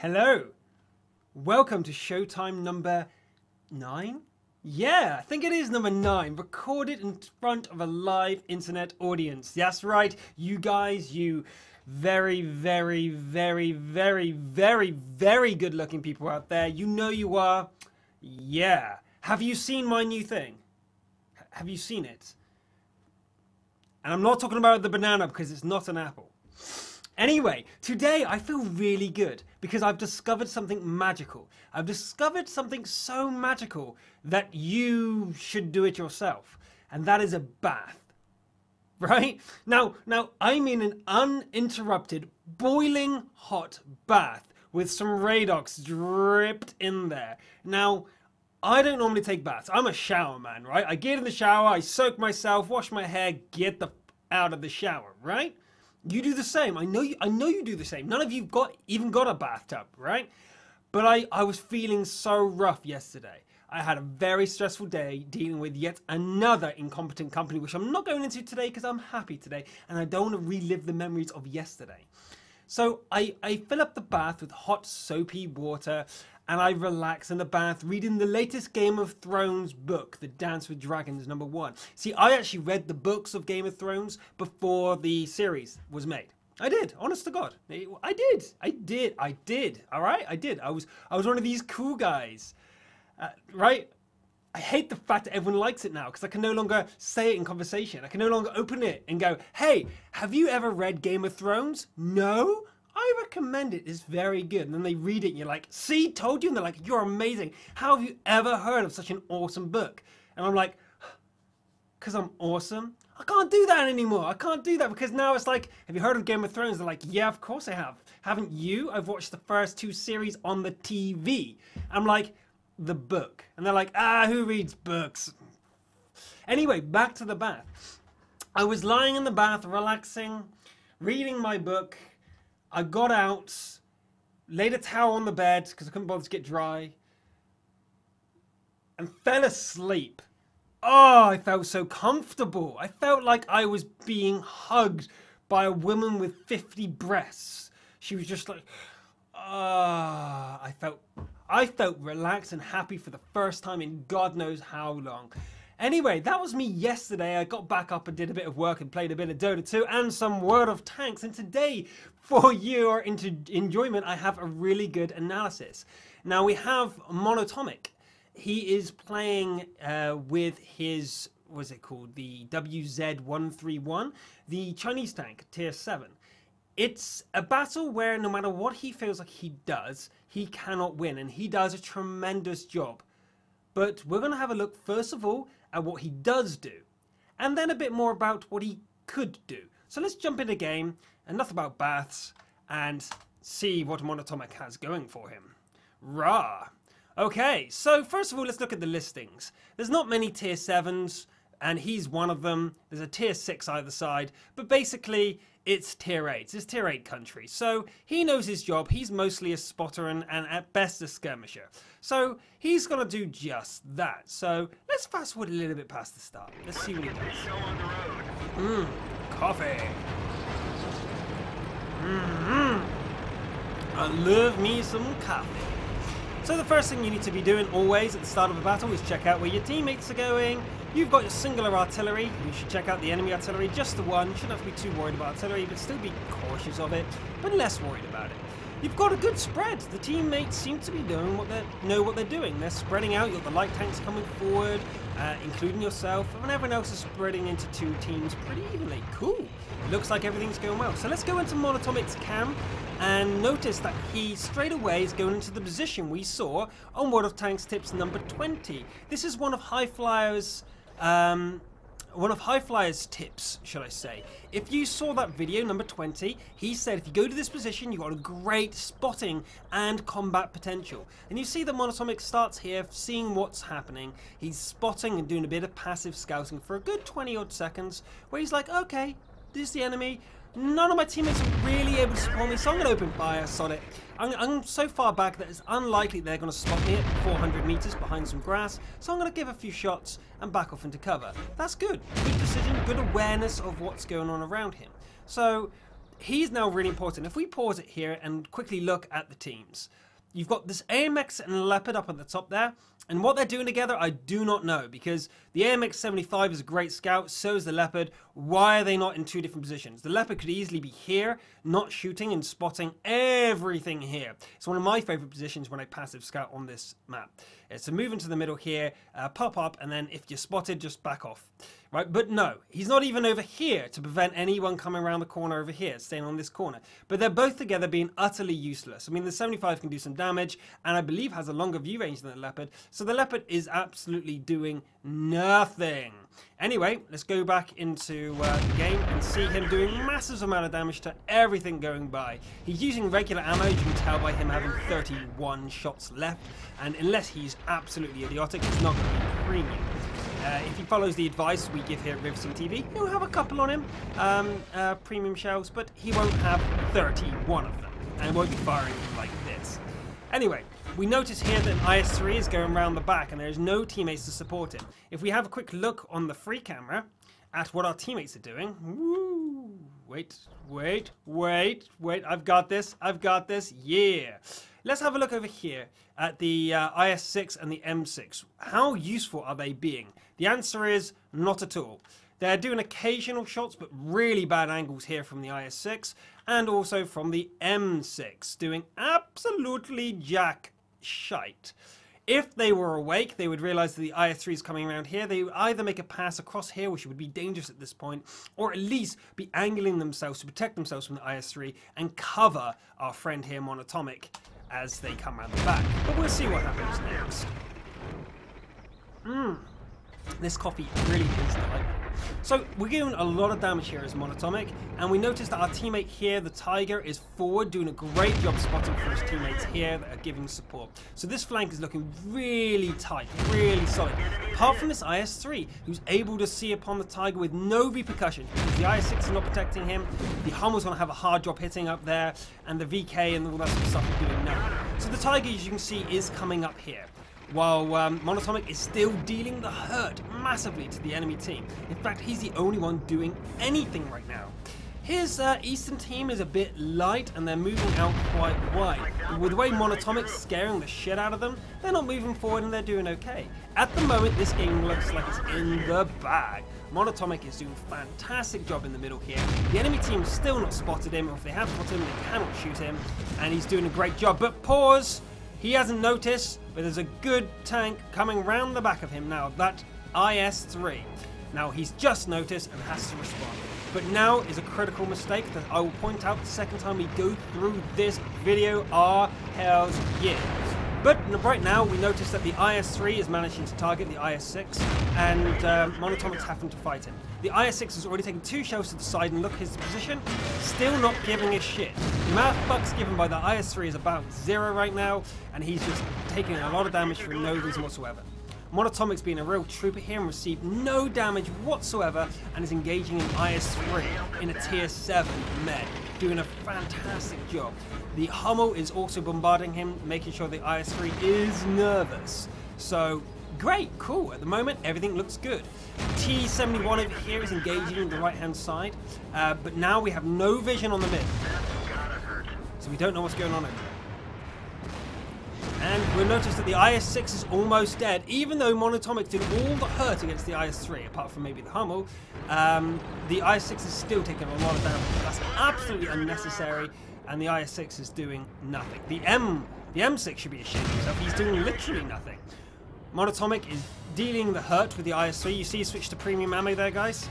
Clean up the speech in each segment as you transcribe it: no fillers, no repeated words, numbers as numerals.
Hello, welcome to Showtime number 9? Yeah, I think it is number 9, recorded in front of a live internet audience. That's right, you guys, you very good looking people out there. You know you are. Yeah. Have you seen my new thing? Have you seen it? And I'm not talking about the banana because it's not an apple. Anyway, today I feel really good because I've discovered something magical. I've discovered something so magical that you should do it yourself. And that is a bath. Right? Now I'm in an uninterrupted, boiling hot bath with some Radox dripped in there. Now, I don't normally take baths. I'm a shower man, right? I get in the shower, I soak myself, wash my hair, get out of the shower, right? You do the same. I know you do the same. None of you even got a bathtub, right? But I was feeling so rough yesterday. I had a very stressful day dealing with yet another incompetent company, which I'm not going into today because I'm happy today and I don't want to relive the memories of yesterday. So I fill up the bath with hot soapy water and I relax in the bath reading the latest Game of Thrones book, The Dance with Dragons #1. See, I actually read the books of Game of Thrones before the series was made. I did, honest to God. I did. All right, I did. I was one of these cool guys, right? I hate the fact that everyone likes it now because I can no longer say it in conversation. I can no longer open it and go, hey, have you ever read Game of Thrones? No? I recommend it. It's very good. And then they read it and you're like, see, told you. And they're like, you're amazing. How have you ever heard of such an awesome book? And I'm like, because I'm awesome. I can't do that anymore. I can't do that because now it's like, have you heard of Game of Thrones? They're like, yeah, of course I have. Haven't you? I've watched the first 2 series on the TV. I'm like, the book. And they're like, who reads books? Anyway, back to the bath. I was lying in the bath, relaxing, reading my book. I got out, laid a towel on the bed because I couldn't bother to get dry, and fell asleep. Oh, I felt so comfortable. I felt like I was being hugged by a woman with 50 breasts. She was just like, I felt relaxed and happy for the first time in God knows how long. Anyway, that was me yesterday. I got back up and did a bit of work and played a bit of Dota 2 and some World of Tanks. And today, for your enjoyment, I have a really good analysis. Now, we have Monatomic. He is playing with his, what's it called? The WZ-131, the Chinese tank, tier 7. It's a battle where no matter what he feels like he does, he cannot win. And he does a tremendous job. But we're going to have a look, first of all, at what he does do, and then a bit more about what he could do. So let's jump into game, enough about baths, and see what Monatomic has going for him. Rah! Okay, so first of all, let's look at the listings. There's not many tier 7s, and he's one of them. There's a tier 6 either side, but basically, it's tier 8. It's tier 8 country. So he knows his job. He's mostly a spotter and at best a skirmisher. So he's going to do just that. So let's fast forward a little bit past the start. Let's see what he does. Coffee. I love me some coffee. So the first thing you need to be doing always at the start of a battle is check out where your teammates are going. You've got your singular artillery. You should check out the enemy artillery, just the one. You shouldn't have to be too worried about artillery, but still be cautious of it, but less worried about it. You've got a good spread. The teammates seem to be doing know what they're doing. They're spreading out. You've got the light tanks coming forward, including yourself, and everyone else is spreading into 2 teams pretty evenly. Cool. Looks like everything's going well. So let's go into Monotomic's camp and notice that he straight away is going into the position we saw on World of Tanks tips number 20. This is one of High Flyer's tips, should I say. If you saw that video, number 20, he said if you go to this position, you've got a great spotting and combat potential. And you see that Monatomic starts here, seeing what's happening. He's spotting and doing a bit of passive scouting for a good 20 odd seconds, where he's like, okay, this is the enemy. None of my teammates are really able to support me, so I'm going to open fire, sod it. I'm so far back that it's unlikely they're going to spot me at 400 meters behind some grass, so I'm going to give a few shots and back off into cover. That's good. Good decision, good awareness of what's going on around him. So he's now really important. If we pause it here and quickly look at the teams, you've got this AMX and Leopard up at the top there, and what they're doing together, I do not know, because the AMX 75 is a great scout, so is the Leopard. Why are they not in two different positions? The Leopard could easily be here, not shooting and spotting everything here. It's one of my favorite positions when I passive scout on this map. It's to move into the middle here, pop up, and then if you're spotted, just back off. Right, but no, he's not even over here to prevent anyone coming around the corner over here, staying on this corner. But they're both together being utterly useless. I mean, the 75 can do some damage, and I believe has a longer view range than the Leopard, so the Leopard is absolutely doing nothing. Anyway, let's go back into the game and see him doing massive amount of damage to everything going by. He's using regular ammo, you can tell by him having 31 shots left, and unless he's absolutely idiotic, it's not going to be premium. If he follows the advice we give here at RivetingTV, he'll have a couple on him, premium shells, but he won't have 31 of them, and won't be firing like this. Anyway, we notice here that an IS-3 is going around the back, and there's no teammates to support him. If we have a quick look on the free camera at what our teammates are doing, woo, wait, I've got this, yeah. Let's have a look over here at the IS-6 and the M6. How useful are they being? The answer is not at all. They're doing occasional shots, but really bad angles here from the IS-6 and also from the M6, doing absolutely jack shite. If they were awake, they would realize that the IS-3 is coming around here. They would either make a pass across here, which would be dangerous at this point, or at least be angling themselves to protect themselves from the IS-3 and cover our friend here, Monatomic, as they come around the back. But we'll see what happens next. This coffee really is delightful. So we're doing a lot of damage here as Monatomic, and we notice that our teammate here, the Tiger, is forward, doing a great job spotting for his teammates here that are giving support. So this flank is looking really tight, really solid. Apart from this IS-3, who's able to see upon the Tiger with no repercussions, because the IS-6 is not protecting him, the Hummel's going to have a hard job hitting up there, and the VK and all that sort of stuff are doing nothing. So the Tiger, as you can see, is coming up here, while Monatomic is still dealing the hurt massively to the enemy team. In fact, he's the only one doing anything right now. His Eastern team is a bit light, and they're moving out quite wide. But with the way Monotomic's scaring the shit out of them, they're not moving forward and they're doing okay. At the moment, this game looks like it's in the bag. Monatomic is doing a fantastic job in the middle here. The enemy team's still not spotted him, or if they have spotted him, they cannot shoot him, and he's doing a great job. But pause! He hasn't noticed, but there's a good tank coming round the back of him now, that IS-3. Now he's just noticed and has to respond. But now is a critical mistake that I will point out the second time we go through this video. Hell's yeah. But right now we notice that the IS-3 is managing to target the IS-6, and Monotomic's having to fight him. The IS-6 has already taken 2 shells to the side, and look at his position, still not giving a shit. The amount of fucks given by the IS-3 is about 0 right now, and he's just taking a lot of damage for no reason whatsoever. Monotomic's being a real trooper here and received no damage whatsoever, and is engaging an IS-3 in a tier 7 med, doing a fantastic job. The Hummel is also bombarding him, making sure the IS-3 is nervous. So, great, cool. At the moment, everything looks good. T-71 over here is engaging the right-hand side, but now we have no vision on the mid. So we don't know what's going on over there. And we'll notice that the IS-6 is almost dead, even though Monotomic did all the hurt against the IS-3, apart from maybe the Hummel. The IS-6 is still taking a lot of damage. That's absolutely unnecessary, and the IS-6 is doing nothing. The M6 should be ashamed of himself. He's doing literally nothing. Monotomic is dealing the hurt with the IS-3. You see he switched to premium ammo there, guys.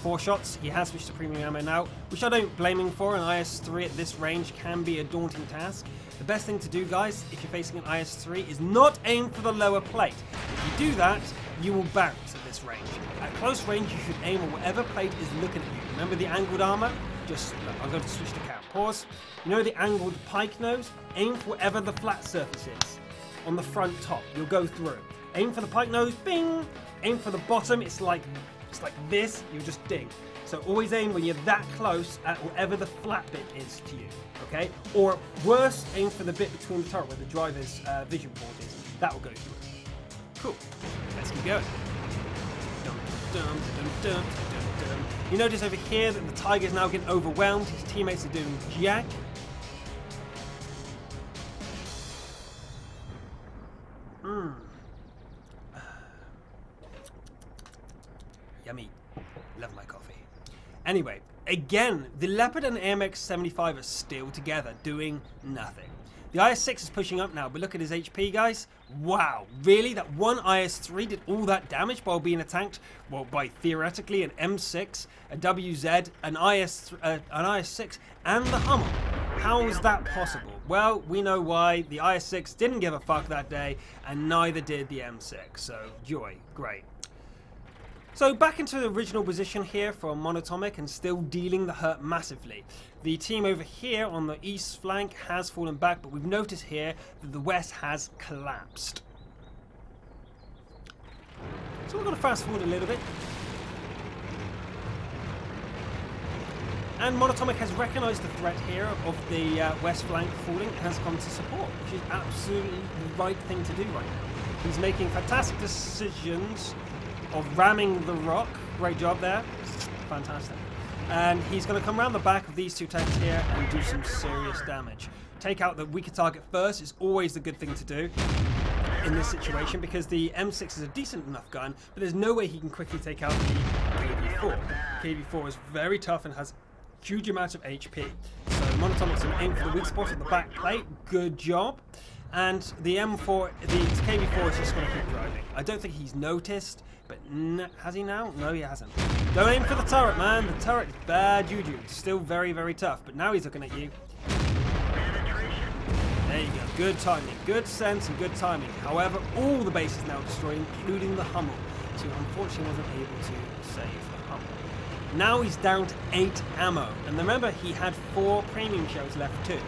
4 shots. He has switched to premium ammo now, which I don't blame him for. An IS-3 at this range can be a daunting task. The best thing to do, guys, if you're facing an IS-3, is not aim for the lower plate. If you do that, you will bounce at this range. At close range, you should aim at whatever plate is looking at you. Remember the angled armor? Just, look, I'm going to switch to count. Pause. You know the angled pike nose? Aim for whatever the flat surface is on the front top. You'll go through. Aim for the pike nose, bing! Aim for the bottom, it's like this, you just ding. So always aim when you're that close at whatever the flat bit is to you, okay? Or worse, aim for the bit between the turret where the driver's vision board is. That will go through. Cool. Let's keep going. Dum, dum, dum, dum, dum. to him. You notice over here that the Tiger's now getting overwhelmed. His teammates are doing jack. Yummy. Love my coffee. Anyway, again, the Leopard and AMX-75 are still together, doing nothing. The IS-6 is pushing up now, but look at his HP, guys. Wow, really? That one IS-3 did all that damage while being attacked? Well, by theoretically an M6, a WZ, an IS-6, and the Hummel. How is that possible? Well, we know why. The IS-6 didn't give a fuck that day, and neither did the M6. So, joy. Great. So back into the original position here for Monatomic and still dealing the hurt massively. The team over here on the east flank has fallen back, but we've noticed here that the west has collapsed. So we're going to fast forward a little bit. And Monatomic has recognised the threat here of the west flank falling and has come to support, which is absolutely the right thing to do right now. He's making fantastic decisions of ramming the rock. Great job there. Fantastic. And he's going to come around the back of these two tanks here and do some serious damage. Take out the weaker target first is always the good thing to do in this situation, because the M6 is a decent enough gun, but there's no way he can quickly take out the KV-4. KV-4 is very tough and has huge amounts of HP. So Monotomic's going to aim for the weak spot at the back plate. Good job. And the M4, the KV-4 is just going to keep driving. I don't think he's noticed, but has he now? No, he hasn't. Don't aim for the turret, man. The turret is bad juju. It's still very, very tough, but now he's looking at you. There you go. Good timing. Good sense and good timing. However, all the base is now destroyed, including the Hummel. So unfortunately wasn't able to save the Hummel. Now he's down to 8 ammo. And remember, he had 4 premium shells left too.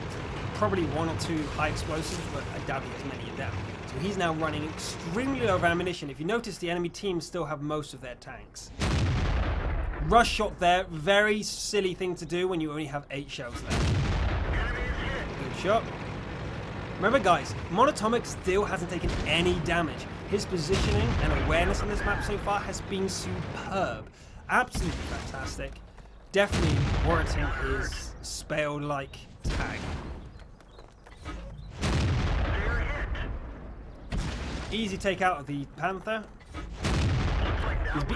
Probably 1 or 2 high explosives, but I doubt he has many of them. So he's now running extremely low of ammunition. If you notice, the enemy team still have most of their tanks. Rush shot there. Very silly thing to do when you only have 8 shells left. Good shot. Remember, guys, Monatomic still hasn't taken any damage. His positioning and awareness on this map so far has been superb. Absolutely fantastic. Definitely warranting his Spale-like tag. Easy take out of the Panther.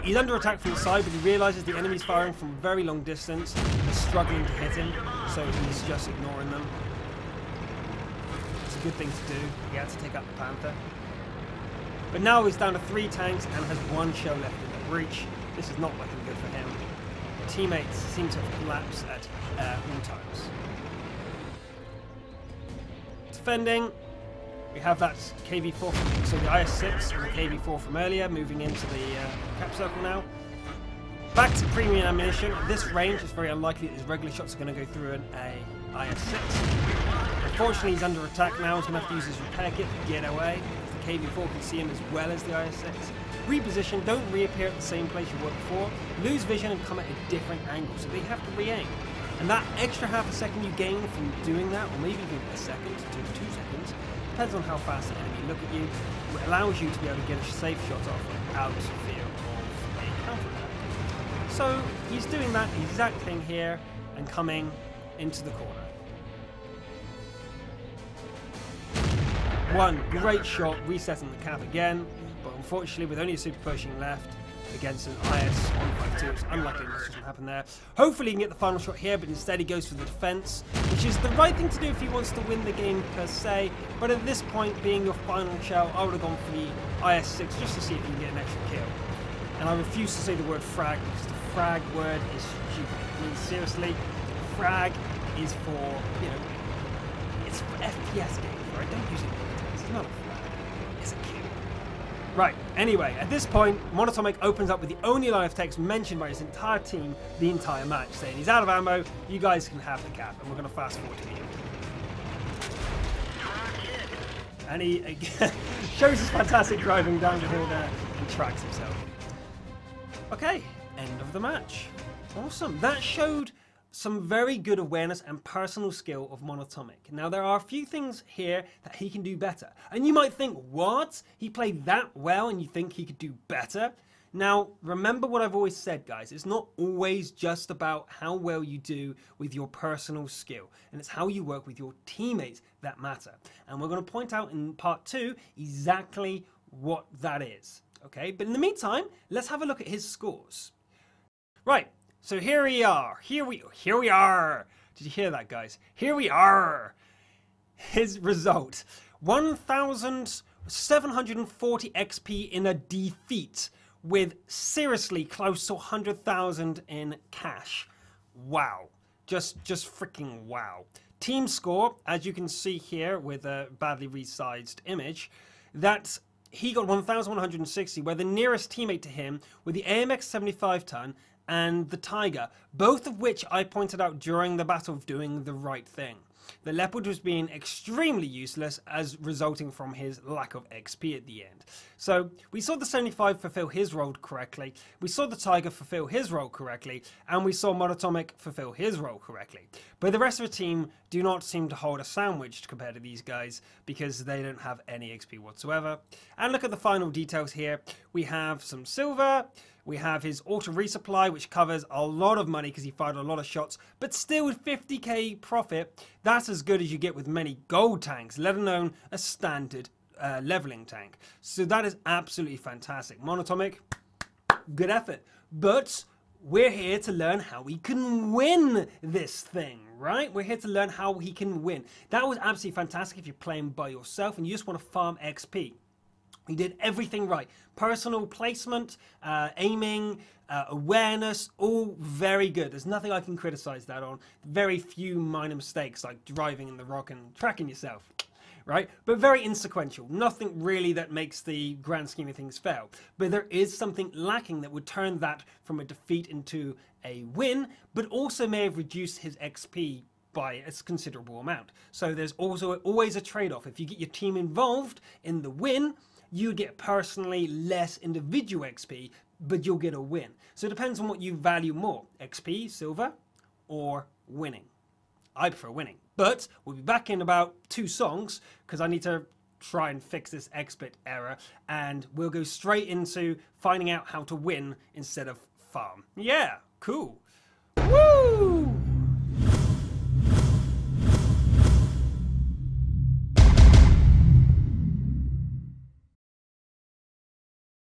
He's under attack from the side, but he realises the enemy's firing from a very long distance. They're struggling to hit him, so he's just ignoring them. It's a good thing to do. He had to take out the Panther. But now he's down to 3 tanks and has 1 shell left in the breach. This is not looking good for him. Teammates seem to have collapsed at all times. Defending. We have that KV-4, so the IS-6 and the KV-4 from earlier, moving into the cap circle now. Back to premium ammunition. At this range, it's very unlikely that his regular shots are going to go through an IS-6. Unfortunately, he's under attack now. He's going to have to use his repair kit to get away. The KV-4 can see him as well as the IS-6. Reposition, don't reappear at the same place you were before. Lose vision and come at a different angle, so they have to re-aim. And that extra half a second you gain from doing that, or maybe even a second to 2 seconds, depends on how fast the enemy look at you, it allows you to be able to get a safe shot off without fear of a counterattack. So he's doing that exact thing here and coming into the corner. One great shot, resetting the cap again, but unfortunately with only a super pushing left against an IS-152, it's unlikely this doesn't happen there. Hopefully he can get the final shot here, but instead he goes for the defense, which is the right thing to do if he wants to win the game per se, but at this point, being your final shell, I would have gone for the IS-6 just to see if you can get an extra kill. And I refuse to say the word frag, because the frag word is stupid. I mean, seriously, frag is for, you know, it's for FPS games, right? Don't use it in context. It's not a frag, it's a kill. Right, anyway, at this point, Monatomic opens up with the only line of text mentioned by his entire team the entire match, saying he's out of ammo, you guys can have the cap, and we're going to fast forward to the end. And he again shows his fantastic driving down the hill there and tracks himself. Okay, end of the match. Awesome. That showed some very good awareness and personal skill of Monatomic. Now, there are a few things here that he can do better. And you might think, what? He played that well and you think he could do better? Now, remember what I've always said, guys. It's not always just about how well you do with your personal skill, and it's how you work with your teammates that matter. And we're going to point out in part 2 exactly what that is. Okay, but in the meantime, let's have a look at his scores. Right, so here we are. Here we are. Did you hear that, guys? Here we are. His result: 1,740 XP in a defeat, with seriously close to 100,000 in cash. Wow. Just freaking wow. Team score, as you can see here with a badly resized image, that he got 1,160, where the nearest teammate to him were the AMX 75 ton and the Tiger, both of which I pointed out during the battle of doing the right thing. The Leopard was being extremely useless as resulting from his lack of XP at the end. So we saw the 75 fulfill his role correctly, we saw the Tiger fulfill his role correctly, and we saw Monatomic fulfill his role correctly. But the rest of the team do not seem to hold a sandwich compared to these guys because they don't have any XP whatsoever. And look at the final details here. We have some silver. We have his auto resupply, which covers a lot of money because he fired a lot of shots, but still with 50k profit, that's as good as you get with many gold tanks, let alone a standard leveling tank. So that is absolutely fantastic. Monatomic, good effort. But we're here to learn how we can win this thing, right? We're here to learn how he can win. That was absolutely fantastic if you're playing by yourself and you just want to farm XP. He did everything right. Personal placement, aiming, awareness, all very good. There's nothing I can criticize that on. Very few minor mistakes like driving in the rock and tracking yourself, right? But very insequential. Nothing really that makes the grand scheme of things fail. But there is something lacking that would turn that from a defeat into a win, but also may have reduced his XP by a considerable amount. So there's also always a trade-off. If you get your team involved in the win, you get personally less individual XP, but you'll get a win. So it depends on what you value more, XP, silver, or winning. I prefer winning. But we'll be back in about 2 songs, because I need to try and fix this expert error, and we'll go straight into finding out how to win instead of farm. Yeah, cool. Woo!